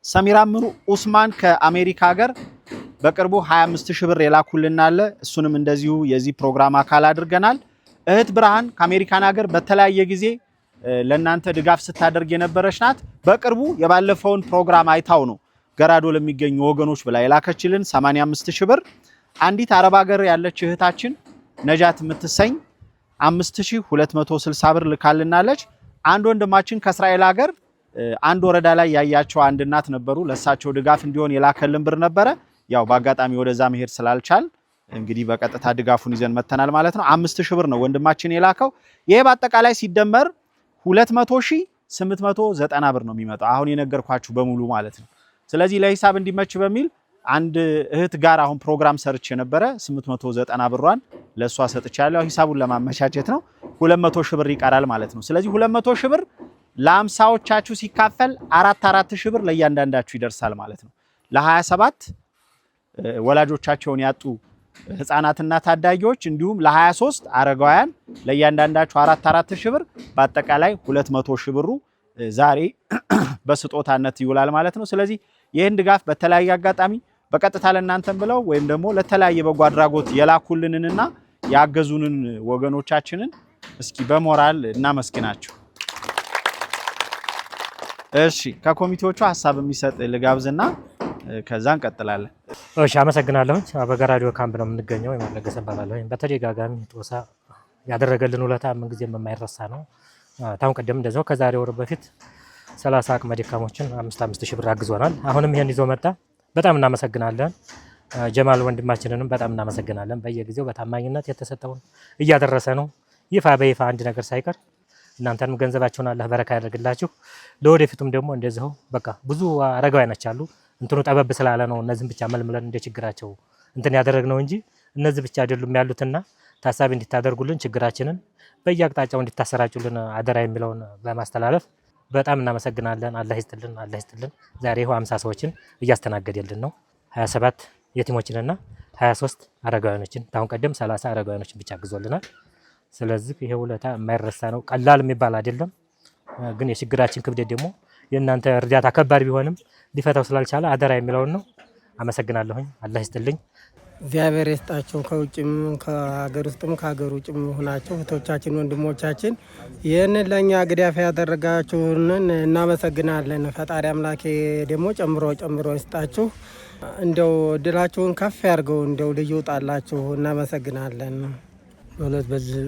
ሰሚራ ምሩ ኡስማን ከአሜሪካ ሀገር በቅርቡ 25000 ብር የላኩልን አለ። እሱንም እንደዚሁ የዚህ ፕሮግራም አካል አድርገናል። እህት ብርሃን ከአሜሪካን ሀገር በተለያየ ጊዜ ለእናንተ ድጋፍ ስታደርግ የነበረች ናት። በቅርቡ የባለፈውን ፕሮግራም አይታው ነው ገራዶ ለሚገኙ ወገኖች ብላ የላከችልን 85000 ብር። አንዲት አረብ ሀገር ያለች እህታችን ነጃት የምትሰኝ 5260 ብር ልካልናለች። አንድ ወንድማችን ከእስራኤል ሀገር አንድ ወረዳ ላይ ያያቸው አንድ እናት ነበሩ። ለሳቸው ድጋፍ እንዲሆን የላከልን ብር ነበረ። ያው በአጋጣሚ ወደዛ መሄድ ስላልቻል እንግዲህ በቀጥታ ድጋፉን ይዘን መተናል ማለት ነው። 5000 ብር ነው ወንድማችን የላከው። ይሄ በአጠቃላይ ሲደመር 200890 ብር ነው የሚመጣው አሁን የነገርኳችሁ በሙሉ ማለት ነው። ስለዚህ ለሂሳብ እንዲመች በሚል አንድ እህት ጋር አሁን ፕሮግራም ሰርች የነበረ 890 ብሯን ለሷ ሰጥቻለሁ። ሂሳቡን ለማመቻቸት ነው። 200,000 ብር ይቀራል ማለት ነው። ስለዚህ 200,000 ብር ለ50ዎቻችሁ ሲካፈል 4000 ብር ለእያንዳንዳችሁ ይደርሳል ማለት ነው። ለ27 ወላጆቻቸውን ያጡ ህፃናትና ታዳጊዎች እንዲሁም ለ23 አረጋውያን ለእያንዳንዳችሁ 4000 ብር በአጠቃላይ 200,000 ብሩ ዛሬ በስጦታነት ይውላል ማለት ነው። ስለዚህ ይህን ድጋፍ በተለያየ አጋጣሚ በቀጥታ ለእናንተም ብለው ወይም ደግሞ ለተለያየ በጎ አድራጎት የላኩልንንና ያገዙንን ወገኖቻችንን እስኪ በሞራል እናመስግናቸው። እሺ ከኮሚቴዎቹ ሐሳብ የሚሰጥ ልጋብዝና ከዛ እንቀጥላለን።
እሺ አመሰግናለሁ። በገራዶ ካምፕ ነው የምንገኘው። የመለገሰ ባላለው በተደጋጋሚ ጦሳ ያደረገልን ውለታ ምን ጊዜም የማይረሳ ነው። ታውን ቀደም እንደዛው ከዛሬ ወር በፊት 30 አቅመ ደካሞችን 5000 ብር አግዞናል። አሁንም ይሄን ይዞ መጣ። በጣም እናመሰግናለን። ጀማል ወንድማችንንም በጣም እናመሰግናለን። በየጊዜው በታማኝነት የተሰጠውን እያደረሰ ነው። ይፋ በይፋ አንድ ነገር ሳይቀር እናንተንም ገንዘባችሁን አላህ በረካ ያደርግላችሁ። ለወደፊቱም ደግሞ እንደዚሁ በቃ ብዙ አረጋውያኖች አሉ እንትኑ ጠበብ ስላለ ነው እነዚህን ብቻ መልምለን እንደ ችግራቸው እንትን ያደረግነው እንጂ እነዚህ ብቻ አይደሉም ያሉትና ታሳቢ እንድታደርጉልን ችግራችንን በየአቅጣጫው እንድታሰራጩልን አደራ የሚለውን በማስተላለፍ በጣም እናመሰግናለን። አላህ ይስጥልን፣ አላህ ይስጥልን። ዛሬ 50 ሰዎችን እያስተናገደልን ነው። 27 የቲሞችንና 23 አረጋውያኖችን ታውን ቀደም 30 አረጋውያኖችን ብቻ አግዞልናል። ስለዚህ ይሄ ውለታ የማይረሳ ነው። ቀላል የሚባል አይደለም። ግን የችግራችን ክብደት ደግሞ የእናንተ እርዳታ ከባድ ቢሆንም ሊፈታው ስላልቻለ አደራ የሚለውን ነው። አመሰግናለሁኝ። አላህ ይስጥልኝ።
እግዚአብሔር ይስጣቸው። ከውጭም ከሀገር ውስጥም ከሀገር ውጭም ሆናችሁ እህቶቻችን ወንድሞቻችን ይህንን ለእኛ ግዳፍ ያደረጋችሁንን እናመሰግናለን። ፈጣሪ አምላኬ ደግሞ ጨምሮ ይስጣችሁ። እንደው እድላችሁን ከፍ ያድርገው። እንደው ልዩ ጣላችሁ። እናመሰግናለን።
በእውነት በዚህ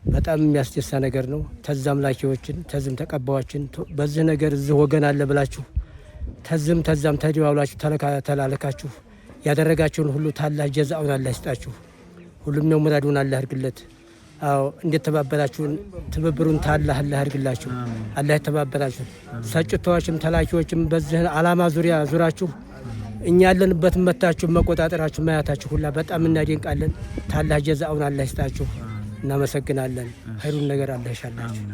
በጣም የሚያስደሳ ነገር ነው። ተዛም ላኪዎችን ተዝም ተቀባዮችን በዚህ ነገር እዚህ ወገን አለ ብላችሁ ተዝም ተዛም ተደዋውላችሁ ተላለካችሁ ያደረጋችሁን ሁሉ ታላህ ጀዛውን አላህ ይስጣችሁ። ሁሉም ነው ሙራዱን አላህ ያድርግለት። አዎ እንዴት ተባበራችሁን ትብብሩን ታላህ አላህ ያድርግላችሁ። አላህ የተባበራችሁ ሰጭቶችም ተላኪዎችም በዚህ አላማ ዙራችሁ እኛ ያለንበት መታችሁ መቆጣጠራችሁ ማያታችሁ ሁላ በጣም እናደንቃለን። ታላህ ጀዛውን አላህ ይስጣችሁ። እናመሰግናለን። ኸይሩን ነገር አላህ ይሻላችሁ።